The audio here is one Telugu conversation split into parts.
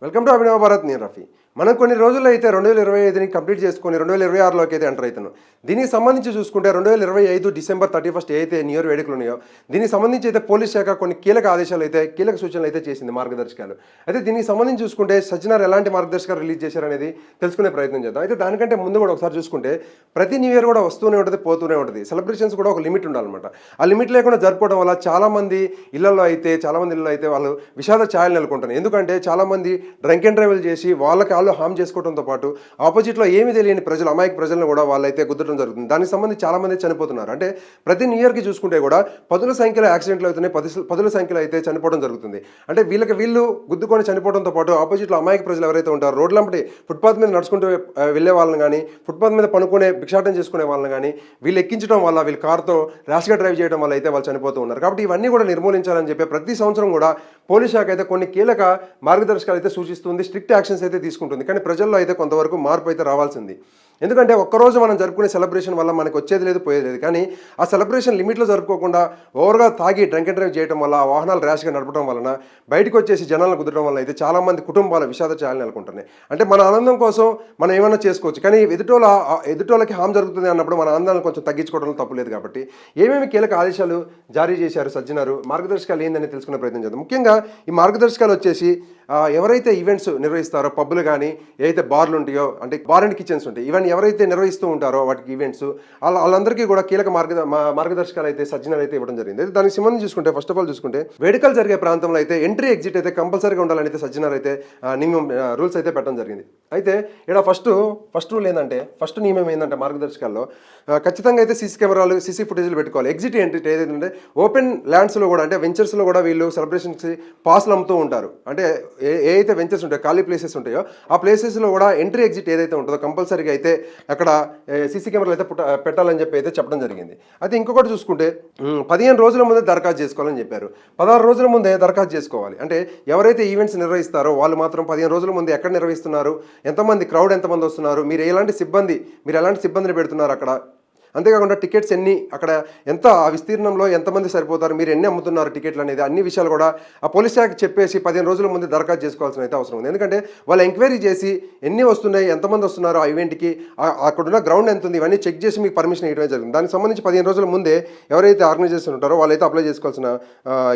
వెల్కమ్ టు అభినవ భారత్. నేను రఫీ. మనం కొన్ని రోజుల్లో అయితే 2025ని కంప్లీట్ చేసుకొని 2026లోకి అయితే ఎంటర్ అవుతున్నాం. దీనికి సంబంధించి చూసుకుంటే 2025 డిసెంబర్ 31 అయితే న్యూ ఇయర్ వేడుకలు ఉన్నాయో దీనికి సంబంధించి అయితే పోలీస్ శాఖ కొన్ని కీలక ఆదేశాలు అయితే కీలక సూచనలు అయితే చేసింది, మార్గదర్శకాలు. అయితే దీనికి సంబంధించి చూసుకుంటే సజ్జనార్ ఎలాంటి మార్గదర్శకాలు రిలీజ్ చేశారనేది తెలుసుకునే ప్రయత్నం చేద్దాం. అయితే దానికంటే ముందు కూడా ఒకసారి చూసుకుంటే ప్రతి న్యూ ఇయర్ కూడా వస్తూనే ఉంటుంది, పోతూనే ఉంటుంది. సెలబ్రేషన్స్ కూడా ఒక లిమిట్ ఉండాలన్నమాట. ఆ లిమిట్ లేకుండా జరుపుకోవడం వల్ల చాలామంది ఇళ్లలో అయితే వాళ్ళు విషాద ఛాయలు నెలకొంటున్నారు. ఎందుకంటే చాలామంది డ్రంక్ అండ్ డ్రైవ్లు చేసి వాళ్ళకి హామ్ చేసుకోవడంతో పాటు ఆపోజిట్లో ఏమీ తెలియని ప్రజలు, అమాయక ప్రజలను కూడా వాళ్ళైతే గుద్దడం జరుగుతుంది. దానికి సంబంధించి చాలామంది చనిపోతున్నారు. అంటే ప్రతి న్యూ ఇయర్కి చూసుకుంటే కూడా పదుల సంఖ్యలో యాక్సిడెంట్లు అవుతున్నాయి, పదుల సంఖ్యలో అయితే చనిపోవడం జరుగుతుంది. అంటే వీళ్ళు గుద్దుకొని చనిపోవడంతో పాటు ఆపోజిట్లో అమాయక ప్రజలు ఎవరైతే ఉంటారో రోడ్లంపటి ఫుట్పాత్ మీద నడుచుకుంటూ వెళ్ళే వాళ్ళని కానీ, ఫుట్పాత్ మీద పనుకునే భిక్షాటం చేసుకునే వాళ్ళని కానీ వీళ్ళు ఎక్కించడం వల్ల, వీళ్ళు కార్తో ర్యాష్గా డ్రైవ్ చేయడం వల్ల అయితే వాళ్ళు చనిపోతూ ఉన్నారు. కాబట్టి ఇవన్నీ కూడా నిర్మూలించాలని చెప్పి ప్రతి సంవత్సరం కూడా పోలీస్ శాఖ అయితే కొన్ని కీలక మార్గదర్శకాలు అయితే సూచిస్తుంది, స్ట్రిక్ట్ యాక్షన్స్ అయితే తీసుకుంటుంది. కానీ ప్రజల్లో అయితే కొంతవరకు మార్పు అయితే రావాల్సింది. ఎందుకంటే ఒక్కరోజు మనం జరుపుకునే సెలబ్రేషన్ వల్ల మనకు వచ్చేది లేదు, పోయేది లేదు. కానీ ఆ సెలబ్రేషన్ లిమిట్లో జరుపుకోకుండా ఓవర్గా తాగి డ్రంక్ అండ్ డ్రైవ్ చేయడం వల్ల, ఆ వాహనాలు ర్యాష్గా నడపడం వలన, బయటకు వచ్చేసి జనాలను కుదరడం వల్ల అయితే చాలామంది కుటుంబాల విషాద ఛాయలు నెలకొంటున్నాయి. అంటే మన ఆనందం కోసం మనం ఏమైనా చేసుకోవచ్చు, కానీ ఎదుటోళ్ళకి హామ్ జరుగుతుంది అన్నప్పుడు మన ఆనందాలను కొంచెం తగ్గించుకోవడంలో తప్పులేదు. కాబట్టి ఏమేమి కీలక ఆదేశాలు జారీ చేశారు సజ్జనారు, మార్గదర్శకాలు ఏందని తెలుసుకునే ప్రయత్నం చేద్దాం. ముఖ్యంగా ఈ మార్గదర్శకాలు వచ్చేసి ఎవరైతే ఈవెంట్స్ నిర్వహిస్తారో, పబ్బులు కానీ ఏదైతే బార్లు ఉంటాయో, అంటే బార్ అండ్ కిచెన్స్ ఉంటాయి, ఇవన్నీ ఎవరైతే నిర్వహిస్తూ ఉంటారో వాటికి ఈవెంట్స్, వాళ్ళందరికీ కూడా కీలక మార్గదర్శకాలు అయితే సజ్జనాలు అయితే ఇవ్వడం జరిగింది. దానికి సంబంధించి చూసుకుంటే ఫస్ట్ ఆఫ్ ఆల్ చూసుకుంటే వేడుకలు జరిగే ప్రాంతంలో అయితే ఎంట్రీ ఎగ్జిట్ అయితే కంపల్సరీగా ఉండాలని అయితే సజ్జనారు అయితే రూల్స్ అయితే పెట్టడం జరిగింది. అయితే ఇక్కడ ఫస్ట్ రూల్ ఏంటంటే, ఫస్ట్ నియమం ఏంటంటే మార్గదర్శకాల్లో ఖచ్చితంగా అయితే సీసీ కెమెరాలు, సీసీ ఫుటేజ్లు పెట్టుకోవాలి. ఎగ్జిట్ ఎంట్రీ ఏదైతే ఓపెన్ ల్యాండ్స్లో కూడా, అంటే వెంచర్స్లో కూడా వీళ్ళు సెలబ్రేషన్స్కి పాస్లు అమ్ముతూ ఉంటారు. అంటే ఏ అయితే వెంచర్స్ ఉంటాయో, ఖాళీ ప్లేసెస్ ఉంటాయో ఆ ప్లేసెస్లో కూడా ఎంట్రీ ఎగ్జిట్ ఏదైతే ఉంటుందో కంపల్సరీగా అయితే అక్కడ సీసీ కెమెరాలు అయితే పెట్టాలని చెప్పి అయితే చెప్పడం జరిగింది. అయితే ఇంకొకటి చూసుకుంటే 15 రోజుల ముందే దరఖాస్తు చేసుకోవాలని చెప్పారు. 16 రోజుల ముందే దరఖాస్తు చేసుకోవాలి. అంటే ఎవరైతే ఈవెంట్స్ నిర్వహిస్తారో వాళ్ళు మాత్రం 15 రోజుల ముందే ఎక్కడ నిర్వహిస్తున్నారు, క్రౌడ్ ఎంతమంది వస్తున్నారు, మీరు ఎలాంటి సిబ్బందిని పెడుతున్నారు అక్కడ, అంతేకాకుండా టికెట్స్ ఎన్ని, అక్కడ ఎంత ఆ విస్తీర్ణంలో ఎంతమంది సరిపోతారు, మీరు ఎన్ని అమ్ముతున్నారు టికెట్లు అనేది అన్ని విషయాలు కూడా ఆ పోలీస్ శాఖ చెప్పేసి 15 రోజుల ముందు దరఖాస్తు చేసుకోవాల్సిన అయితే అవసరం ఉంది. ఎందుకంటే వాళ్ళు ఎంక్వైరీ చేసి ఎన్ని వస్తున్నాయి, ఎంతమంది వస్తున్నారు, ఆ ఈవెంట్కి అక్కడున్న గ్రౌండ్ ఎంత ఉంది, ఇవన్నీ చెక్ చేసి మీకు పర్మిషన్ ఇవ్వడమే జరిగింది. దానికి సంబంధించి 15 రోజుల ముందే ఎవరైతే ఆర్గనైజేషన్ ఉంటారో వాళ్ళైతే అప్లై చేసుకోవాల్సిన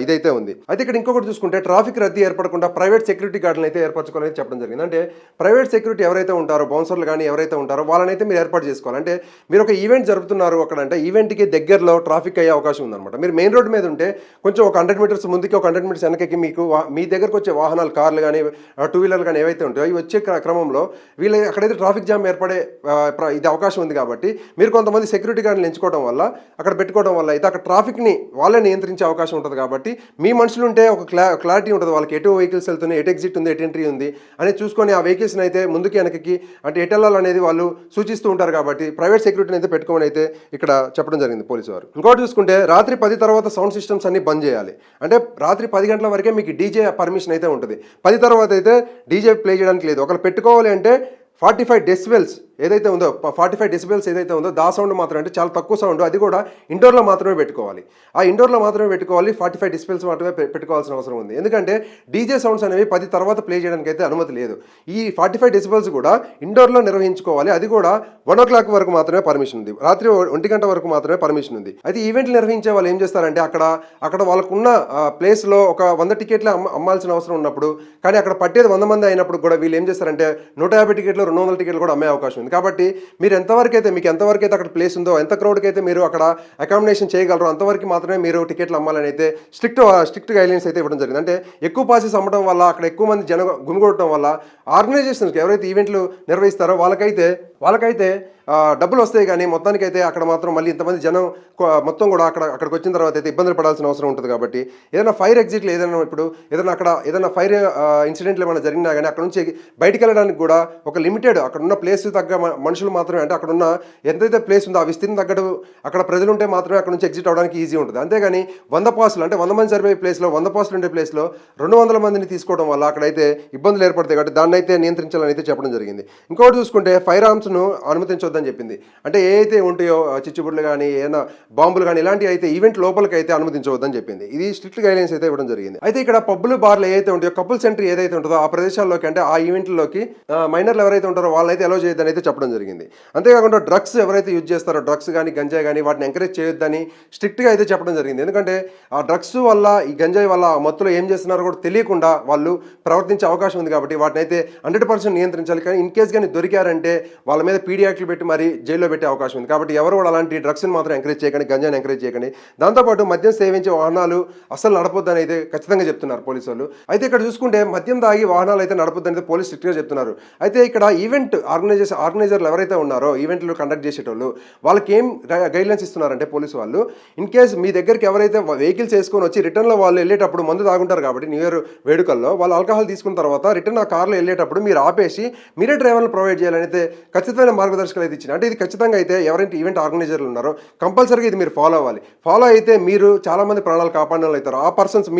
ఇదైతే ఉంది. అయితే ఇక్కడ ఇంకొకటి చూసుకుంటే ట్రాఫిక్ రద్దీ ఏర్పడకుండా ప్రైవేట్ సెక్యూరిటీ గార్డులను అయితే ఏర్పరచుకోవాలని చెప్పడం జరిగింది. అంటే ప్రైవేట్ సెక్యూరిటీ ఎవరైతే ఉంటారో, బౌన్సర్లు కానీ ఎవరైతే ఉంటారో వాళ్ళనైతే మీరు ఏర్పాటు చేసుకోవాలి. అంటే మీరు ఒక ఈవెంట్ జరుపుతున్నారు అక్కడ, అంటే ఈవెంట్కి దగ్గరలో ట్రాఫిక్ అయ్యే అవకాశం ఉందన్నమాట. మీరు మెయిన్ రోడ్ మీద ఉంటే కొంచెం ఒక 100 మీటర్స్ ముందుకి, ఒక 100 మీటర్స్ వెనకకి మీకు మీ దగ్గరకు వచ్చే వాహనాలు, కార్లు కానీ, 2 వీలర్లు కానీ ఏవైతే ఉంటాయో ఇవి వచ్చే క్రమంలో వీళ్ళు అక్కడైతే ట్రాఫిక్ జామ్ ఏర్పడే ఇది అవకాశం ఉంది. కాబట్టి మీరు కొంతమంది సెక్యూరిటీ గార్డులు ఎంచుకోవడం వల్ల, అక్కడ పెట్టుకోవడం వల్ల అయితే అక్కడ ట్రాఫిక్ని వాళ్ళే నియంత్రించే అవకాశం ఉంటుంది. కాబట్టి మీ మనుషులు ఉంటే ఒక క్లారిటీ ఉంటుంది, వాళ్ళకి ఎటు వెహికల్స్ వెళ్తున్నాయి, ఎటు ఎగ్జిట్ ఉంది, ఎటు ఎంట్రీ ఉంది అని చూసుకొని ఆ వెహికల్స్ని అయితే ముందుకి వెనకకి అంటే ఎటు వెళ్ళాలనేది వాళ్ళు సూచిస్తూ ఉంటారు. కాబట్టి ప్రైవేట్ సెక్యూరిటీని అయితే పెట్టుకోమని అయితే ఇక్కడ చెప్పడం జరిగింది పోలీసు వారు. ఇంకోటి చూసుకుంటే రాత్రి 10 తర్వాత సౌండ్ సిస్టమ్స్ అన్ని బంద్ చేయాలి. అంటే రాత్రి 10 గంటల వరకే మీకు డీజే పర్మిషన్ అయితే ఉంటుంది. 10 తర్వాత అయితే డీజే ప్లే చేయడానికి లేదు. ఒకళ్ళు పెట్టుకోవాలి అంటే 45 డెసిబెల్స్ ఏదైతే ఉందో, 45 డెసిబెల్స్ ఏదైతే ఉందో దా సౌండ్ మాత్రం, అంటే చాలా తక్కువ సౌండ్, అది కూడా ఇండోర్లో మాత్రమే పెట్టుకోవాలి. ఆ ఇండోర్లో మాత్రమే పెట్టుకోవాలి, 45 డెసిబెల్స్ మాత్రమే పెట్టుకోవాల్సిన అవసరం ఉంది. ఎందుకంటే డీజే సౌండ్స్ అనేవి 10 తర్వాత ప్లే చేయడానికి అయితే అనుమతి లేదు. ఈ 45 డెసిబెల్స్ కూడా ఇండోర్లో నిర్వహించుకోవాలి. అది కూడా 1 o'clock వరకు మాత్రమే పర్మిషన్ ఉంది, రాత్రి 1 గంట వరకు మాత్రమే పర్మిషన్ ఉంది. అయితే ఈవెంట్లు నిర్వహించే వాళ్ళు ఏం చేస్తారంటే అక్కడ వాళ్ళకున్న ప్లేస్లో ఒక 100 టికెట్లు అమ్మాల్సిన అవసరం ఉన్నప్పుడు, కానీ అక్కడ పట్టేది 100 మంది అయినప్పుడు కూడా వీళ్ళు ఏం చేస్తారంటే 150 టికెట్లు, 200 టికెట్లు కూడా అమ్మే అవకాశం ఉంది. కాబట్టి మీరు మీకు ఎంతవరకు అయితే అక్కడ ప్లేస్ ఉందో, ఎంత క్రౌడ్కి అయితే మీరు అక్కడ అకామిడేషన్ చేయగలరో అంతవరకు మాత్రమే మీరు టికెట్లు అమ్మాలని అయితే స్ట్రిక్ట్ గైడ్లైన్స్ అయితే ఇవ్వడం జరిగింది. అంటే ఎక్కువ పాసెస్ అమ్మడం వల్ల, అక్కడ ఎక్కువ మంది గుమిగొట్టడం వల్ల ఆర్గనైజేషన్స్కి ఎవరైతే ఈవెంట్లు నిర్వహిస్తారో వాళ్ళకైతే డబ్బులు వస్తాయి. కానీ మొత్తానికైతే అక్కడ మాత్రం మళ్ళీ ఇంతమంది జనం మొత్తం కూడా అక్కడికి వచ్చిన తర్వాత అయితే ఇబ్బందులు పడాల్సిన అవసరం ఉంటుంది. కాబట్టి ఏదైనా ఫైర్ ఎగ్జిట్లు ఏదైనా ఫైర్ ఇన్సిడెంట్లు ఏమైనా జరిగినా కానీ అక్కడ నుంచి బయటికి వెళ్ళడానికి కూడా ఒక లిమిట్ లిమిటెడ్ అక్కడ ఉన్న ప్లేస్ తగ్గ మనుషులు మాత్రమే, అంటే అక్కడ ఉన్న ఎంతైతే ప్లేస్ ఉందో ఆ విస్తీర్ణం తగ్గట్టు అక్కడ ప్రజలు ఉంటే మాత్రమే అక్కడ నుంచి ఎగ్జిట్ అవడానికి ఈజీ ఉంటుంది. అంతేగాని 100 పాసులు అంటే 100 మంది సరిపోయే ప్లేస్లో 100 పాసులు ఉండే ప్లేస్లో 200 మందిని తీసుకోవడం వల్ల అక్కడైతే ఇబ్బందులు ఏర్పడతాయి కాబట్టి దాన్ని అయితే నియంత్రించాలని అయితే చెప్పడం జరిగింది. ఇంకోటి చూసుకుంటే ఫైర్ ఆర్మ్స్ను అనుమతించొద్దని చెప్పింది. అంటే ఏ అయితే ఉంటాయో చిచ్చుబుడ్లు కానీ ఏదైనా బాంబులు కానీ ఇలాంటివి అయితే ఈవెంట్ లోపలికి అయితే అనుమతించవద్దని చెప్పింది. ఇది స్ట్రిక్ట్ గైడ్లైన్స్ అయితే ఇవ్వడం జరిగింది. అయితే ఇక్కడ పబ్బులు బార్లు ఏదైతే ఉంటాయో కపుల్స్ ఎంట్రీ ఏదైతే ఉంటుందో ఆ ప్రదేశాల్లోకి అంటే ఆ ఈవెంట్లోకి మైనర్లు ఎవరైతే ఉంటారో వాళ్ళని అయితే అలో చేయొద్దని అయితే చెప్పడం జరిగింది. అంతేకాకుండా డ్రగ్స్ ఎవరైతే యూజ్ చేస్తారో డ్రగ్స్ కానీ గంజాయి కానీ వాటిని ఎంకరేజ్ చేయొద్దని స్ట్రిక్ట్గా అయితే చెప్పడం జరిగింది. ఎందుకంటే ఆ డ్రగ్స్ వల్ల ఈ గంజాయి వల్ల ఆ మత్తులో ఏం చేస్తున్నారో కూడా తెలియకుండా వాళ్ళు ప్రవర్తించే అవకాశం ఉంది కాబట్టి వాటిని అయితే 100% నియంత్రించాలి. కానీ ఇన్ కేస్ కానీ దొరికారంటే వాళ్ళ మీద పీడీ యాక్ట్లు పెట్టి మరి జైల్లో పెట్టే అవకాశం ఉంది. కాబట్టి ఎవరు కూడా అలాంటి డ్రగ్స్ని మాత్రం ఎంకరేజ్ చేయకండి, గంజాయిని ఎంకరేజ్ చేయకండి. దాంతోపాటు మద్యం సేవించే వాహనాలు అస్సలు నడపొద్దని అయితే ఖచ్చితంగా చెప్తున్నారు పోలీసు వాళ్ళు. అయితే ఇక్కడ చూసుకుంటే మద్యం తాగి వాహనాలు అయితే నడపొద్దని అయితే పోలీసు స్ట్రిక్ట్గా చెప్తున్నారు. అయితే ఇక్కడ ఈవెంట్ ఆర్గనైజర్లు ఎవరైతే ఉన్నారో ఈవెంట్లు కండక్ట్ చేసేటోళ్ళు వాళ్ళకి ఏం గైడ్లైన్స్ ఇస్తున్నారంటే పోలీసు వాళ్ళు, ఇన్ కేస్ మీ దగ్గరికి ఎవరైతే వెహికల్స్ వేసుకొని వచ్చి రిటర్న్లో వాళ్ళు వెళ్ళేటప్పుడు మందు తాగుంటారు కాబట్టి న్యూ ఇయర్ వేడుకల్లో వాళ్ళు ఆల్కహాల్ తీసుకున్న తర్వాత రిటర్న్ ఆ కార్లో వెళ్ళేటప్పుడు మీరు ఆపేసి మీరే డ్రైవర్లు ప్రొవైడ్ చేయాలని అయితే ఖచ్చితమైన మార్గదర్శకాలు అయితే ఇచ్చింది. అంటే ఇది ఖచ్చితంగా అయితే ఎవరైతే ఈవెంట్ ఆర్గనైజర్లు ఉన్నారో కంపల్సరీగా ఇది మీరు ఫాలో అవ్వాలి. ఫాలో అయితే మీరు చాలామంది ప్రాణాలు కాపాడిన వాళ్ళు అవుతారు. ఆ పర్సన్స్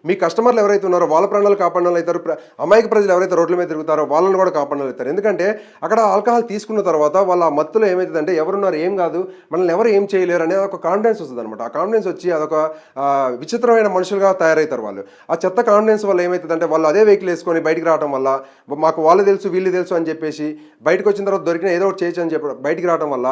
మీ కస్టమర్లు ఎవరైతే ఉన్నారో వాళ్ళ ప్రాణాలు కాపాడిన వాళ్ళు అవుతారు. అమాయక ప్రజలు ఎవరైతే రోడ్ల మీద తిరుగుతారో వాళ్ళని కూడా కాపాడిన వాళ్ళు అవుతారు. ఎందుకంటే అక్కడ ఆల్కహాల్ తీసుకున్న తర్వాత వాళ్ళ మత్తులో ఏమవుతుందంటే ఎవరున్నారు ఏం కాదు మనల్ని ఎవరు ఏం చేయలేరు అనేది ఒక కాన్ఫిడెన్స్ వస్తుంది అనమాట. ఆ కాన్ఫిడెన్స్ వచ్చి అదొక విచిత్రమైన మనుషులుగా తయారవుతారు వాళ్ళు. ఆ చెత్త కాన్ఫిడెన్స్ వల్ల ఏమవుతుందంటే వాళ్ళు అదే వెహికల్ వేసుకొని బయటికి రావడం వల్ల మాకు వాళ్ళు తెలుసు వీళ్ళు తెలుసు అని చెప్పేసి బయటకు వచ్చిన తర్వాత దొరికిన ఏదో ఒకటి చేయొచ్చు అని చెప్పి బయటికి రావడం వల్ల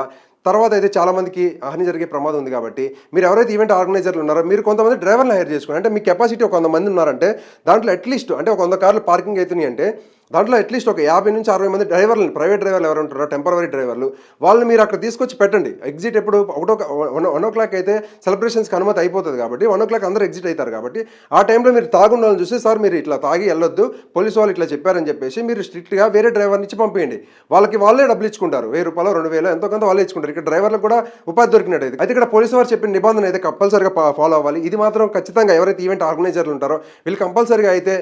తర్వాత అయితే చాలామందికి హాని జరిగే ప్రమాదం ఉంది. కాబట్టి మీరు ఎవరైతే ఈవెంట్ ఆర్గనైజర్లు ఉన్నారో మీరు కొంతమంది డ్రైవర్లు హైర్ చేసుకోండి. అంటే మీ కెపాసిటీ ఒక 100 మంది ఉన్నారంటే దాంట్లో అట్లీస్ట్ అంటే ఒక 100 కార్లు పార్కింగ్ అవుతున్నాయి అంటే దాంట్లో అట్లీస్ట్ ఒక 50 నుంచి 60 మంది డ్రైవర్లు ప్రైవేట్ డ్రైవర్లు ఎవరు ఉంటారో టెంపరరీ డ్రైవర్లు వాళ్ళని మీరు అక్కడ తీసుకొచ్చి పెట్టండి. ఎగ్జిట్ ఎప్పుడు 1 o'clock అయితే సెలబ్రేషన్స్కి అనుమతి అయిపోతుంది కాబట్టి 1 o'clock అందరూ ఎగ్జిట్ అవుతారు కాబట్టి ఆ టైంలో మీరు తాగుండ వాళ్ళని చూసి సార్ మీరు ఇట్లా తాగి వెళ్ళొద్దు పోలీసు వాళ్ళు ఇట్లా చెప్పారని చెప్పేసి మీరు స్ట్రిక్ట్గా వేరే డ్రైవర్ని ఇచ్చి పంపించండి. వాళ్ళే డబ్బులు ఇచ్చుకుంటారు, 1000 రూపాయలు 2000 ఎంతో కొంత వాళ్ళే ఇచ్చుకుంటారు. ఇక్కడ డ్రైవర్లకు కూడా ఉపాధి దొరికినట్టు అయితే ఇక్కడ పోలీసు వారు చెప్పిన నిబంధన అయితే కంపల్సరీగా ఫాలో అవ్వాలి. ఇది మాత్రం ఖచ్చితంగా ఎవరైతే ఈవెంట్ ఆర్గనైజర్లు ఉంటారో వీళ్ళు కంపల్సరీగా అయితే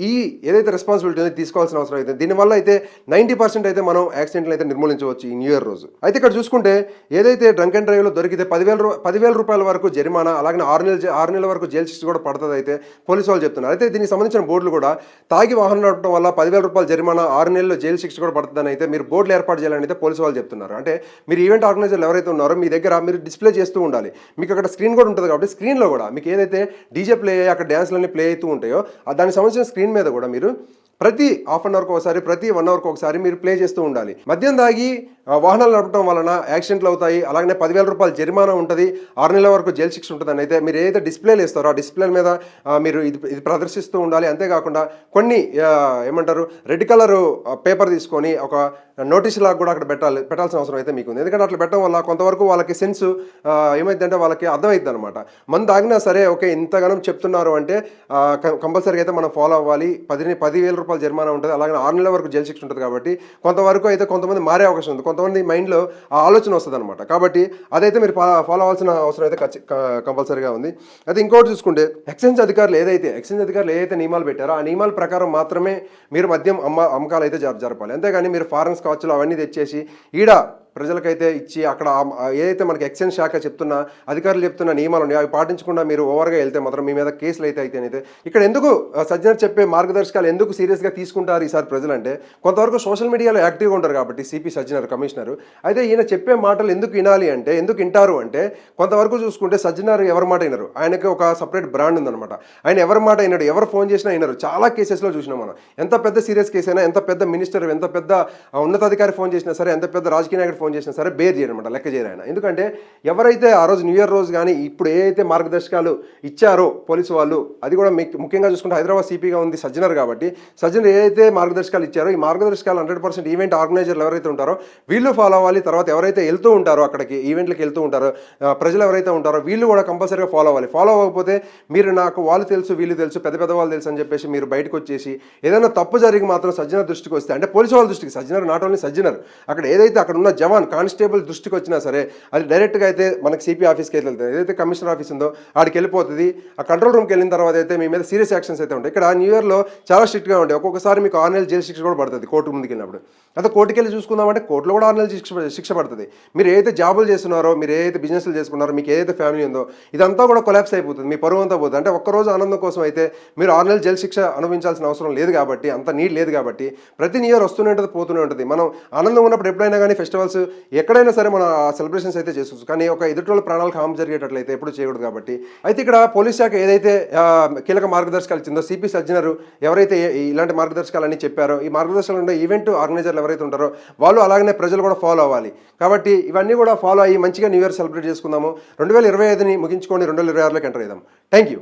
ఈ ఏదైతే రెస్పాన్సిబిలిటీ ఉందో తీసుకోవాల్సిన అవసరం అయితే దీనివల్ల అయితే 90% అయితే మనం యాక్సిడెంట్లు అయితే నిర్మూలించవచ్చు ఈ న్యూ ఇయర్ రోజు. అయితే ఇక్కడ చూసుకుంటే ఏదైతే డ్రంక్ అండ్ డ్రైవ్లో దొరికితే 10,000 రూపాయల వరకు జరిమానా అలాగే 6 నెలల వరకు జైలు శిక్ష కూడా పడుతుంది అయితే పోలీసు వాళ్ళు చెప్తున్నారు. అయితే దీనికి సంబంధించిన బోర్డులు కూడా తాగి వాహనం నడపడం వల్ల 10,000 రూపాయల జరిమానా 6 నెలల్లో జైలు శిక్ష కూడా పడుతుందని అయితే మీరు బోర్డులు ఏర్పాటు చేయాలని అయితే పోలీసు వాళ్ళు చెప్తున్నారు. అంటే మీరు ఈవెంట్ ఆర్గనైజర్లు ఎవరైతే ఉన్నారో మీ దగ్గర మీరు డిస్ప్లే చేస్తూ ఉండాలి. మీకు అక్కడ స్క్రీన్ కూడా ఉంటుంది కాబట్టి స్క్రీన్లో కూడా మీకు ఏదైతే డీజే ప్లే అయ్యి అక్కడ డ్యాన్స్లన్నీ ప్లే అవుతూ ఉంటాయో దానికి సంబంధించిన స్క్రీన్ మీద కూడా మీరు ప్రతి హాఫ్ అన్ అవర్కి ఒకసారి ప్రతి 1 అవర్కి ఒకసారి మీరు ప్లే చేస్తూ ఉండాలి. మద్యం తాగి వాహనాలు నడపడం వలన యాక్సిడెంట్లు అవుతాయి, అలాగే 10,000 రూపాయలు జరిమానా ఉంటుంది, 6 నెలల వరకు జైలు శిక్ష ఉంటుందని అయితే మీరు ఏదైతే డిస్ప్లేలు ఇస్తారో ఆ డిస్ప్లే మీద మీరు ఇది ప్రదర్శిస్తూ ఉండాలి. అంతేకాకుండా కొన్ని ఏమంటారు రెడ్ కలర్ పేపర్ తీసుకొని ఒక నోటీస్ లాగా కూడా అక్కడ పెట్టాల్సిన అవసరం అయితే మీకు ఉంది. ఎందుకంటే అట్లా పెట్టడం వల్ల కొంతవరకు వాళ్ళకి సెన్స్ ఏమైందంటే వాళ్ళకి అర్థమవుతుంది అనమాట. మనం తాగినా సరే ఓకే ఇంతగానం చెప్తున్నారు అంటే కంపల్సరీగా అయితే మనం ఫాలో అవ్వాలి. 10,000 రూపాయలు జరిమానా ఉంటుంది, అలాగే 6 నెలల వరకు జైలు శిక్ష ఉంటుంది. కాబట్టి కొంతవరకు అయితే కొంతమంది మారే అవకాశం ఉంది, కొంతమంది మైండ్లో ఆ ఆలోచన వస్తుంది అనమాట. కాబట్టి అదైతే మీరు ఫాలో అవ్వాల్సిన అవసరం అయితే కంపల్సరీగా ఉంది. అయితే ఇంకోటి చూసుకుంటే ఎక్సైజ్ అధికారులు ఏదైతే నియమాలు పెట్టారో ఆ నియమాల ప్రకారం మాత్రమే మీరు మద్యం అమ్మకాలు అయితే జరపాలి. అంతేగాని మీరు ఫారెన్ స్కాచ్లు అవన్నీ తెచ్చేసి ఈడ ప్రజలకైతే ఇచ్చి అక్కడ ఏదైతే మనకి ఎక్సైజ్ శాఖ అధికారులు చెప్తున్న నియమాలు ఉన్నాయో అవి పాటించకుండా మీరు ఓవర్గా వెళ్తే మాత్రం మీ మీద కేసులు అయితే ఇక్కడ ఎందుకు సజ్జనర్ చెప్పే మార్గదర్శకాలు ఎందుకు సీరియస్గా తీసుకుంటారు ఈసారి ప్రజలు అంటే కొంతవరకు సోషల్ మీడియాలో యాక్టివ్గా ఉంటారు కాబట్టి సిపి సజ్జనర్ కమిషనర్. అయితే ఈయన చెప్పే మాటలు ఎందుకు వినాలి అంటే ఎందుకు వింటారు అంటే కొంతవరకు చూసుకుంటే సజ్జనర్ ఎవరి మాట అయినారు, ఆయనకి ఒక సపరేట్ బ్రాండ్ ఉందన్నమాట. ఆయన ఎవరి మాట అయినాడు, ఎవరు ఫోన్ చేసినా అయినారు. చాలా కేసెస్లో చూసినాం మనం. ఎంత పెద్ద సీరియస్ కేసు అయినా, ఎంత పెద్ద మినిస్టర్, ఎంత పెద్ద ఉన్నతాధికారి ఫోన్ చేసినా సరే, ఎంత పెద్ద రాజకీయ నాయకుడు ఫోన్ చేసినా సరే బేర్ చేయనమాట, లెక్క చేయరు ఆయన. ఎందుకంటే ఎవరైతే ఆ రోజు న్యూ ఇయర్ రోజు కానీ ఇప్పుడు ఏదైతే మార్గదర్శకాలు ఇచ్చారో పోలీసు వాళ్ళు, అది కూడా ముఖ్యంగా చూసుకుంటే హైదరాబాద్ సిపిగా ఉంది సజ్జనర్ కాబట్టి సజ్జనర్ ఏదైతే మార్గదర్శకాలు ఇచ్చారో ఈ మార్గదర్శకాలు 100% ఈవెంట్ ఆర్గనైజర్లు ఎవరైతే ఉంటారో వీళ్ళు ఫాలో అవ్వాలి. తర్వాత ఎవరైతే వెళ్తూ ఉంటారో అక్కడికి ఈవెంట్లకు వెళ్తూ ఉంటారో ప్రజలు ఎవరైతే ఉంటారో వీళ్ళు కూడా కంపల్సరీగా ఫాలో అవ్వాలి. ఫాలో అవ్వకపోతే మీరు నాకు వాళ్ళు తెలుసు వీళ్ళు తెలుసు పెద్ద వాళ్ళు తెలుసు అని చెప్పేసి మీరు బయటకు వచ్చేసి ఏదైనా తప్పు జరిగి మాత్రం సజ్జనర్ దృష్టికి వస్తే, అంటే పోలీసు వాళ్ళ దృష్టికి, సజ్జనర్ నాట్ ఓన్లీ సజ్జనర్, అక్కడ ఏదైతే అక్కడ ఉన్న జవాన్ జవాన్ కానిస్టేబుల్ దృష్టికి వచ్చినా సరే అది డైరెక్ట్గా అయితే మనకి సిపి ఆఫీస్కి అయితే వెళ్తుంది, ఏదైతే కమిషనర్ ఆఫీస్ ఉందో ఆడికి వెళ్ళిపోతుంది. ఆ కంట్రోల్ రూమ్కి వెళ్ళిన తర్వాత అయితే మీ మీద సీరియస్ యాక్షన్స్ అయితే ఉంటాయి. ఇక్కడ న్యూ ఇయర్లో చాలా స్ట్రిక్ట్గా ఉంటాయి. ఒక్కొక్కసారి మీకు 6 నెలలు జైలు శిక్ష కూడా పడుతుంది కోర్టు ముందుకు వెళ్ళినప్పుడు. అదే కోర్టుకి వెళ్ళి చూసుకుందామంటే కోర్టులో కూడా 6 నెలలు శిక్ష పడుతుంది. మీరు ఏదైతే జాబులు చేస్తున్నారో, మీరు ఏదైతే బిజినెస్లు చేసుకున్నారో, మీకు ఏదైతే ఫ్యామిలీ ఉందో ఇదంతా కూడా కొలాప్స్ అయిపోతుంది, మీ పరువు అంతా పోతుంది. అంటే ఒక్కరోజు ఆనందం కోసం అయితే మీరు 6 నెలలు జైలు శిక్ష అనుభవించాల్సిన అవసరం లేదు కాబట్టి, అంత నీడ్ లేదు కాబట్టి ప్రతి న్యూ ఇయర్ వస్తూనే ఉంటుంది, పోతూనే ఉంటుంది. మనం ఆనందం ఉన్నప్పుడు ఎప్పుడైనా కానీ ఫెస్టివల్స్ ఎక్కడైనా సరే మన సెలబ్రేషన్స్ అయితే చేసుకోవచ్చు. కానీ ఒక ఎదుటి ప్రాణాలకు హామ్ జరిగేటట్లయితే ఎప్పుడు చేయకూడదు కాబట్టి. అయితే ఇక్కడ పోలీస్ శాఖ ఏదైతే కీలక మార్గదర్శకాలు ఇచ్చిందో, సిపి సజ్జనరు ఎవరైతే ఇలాంటి మార్గదర్శకాలన్నీ చెప్పారో, ఈ మార్గదర్శకాలు ఉండే ఈవెంట్ ఆర్గనైజర్లు ఎవరైతే ఉంటారో వాళ్ళు అలాగనే ప్రజలు కూడా ఫాలో అవ్వాలి. కాబట్టి ఇవన్నీ కూడా ఫాలో అయ్యి మంచిగా న్యూ ఇయర్ సెలబ్రేట్ చేసుకుందాము. 2025ని ముగించుకొని 2026లోకి ఎంటర్ అవుదాం. Thank you.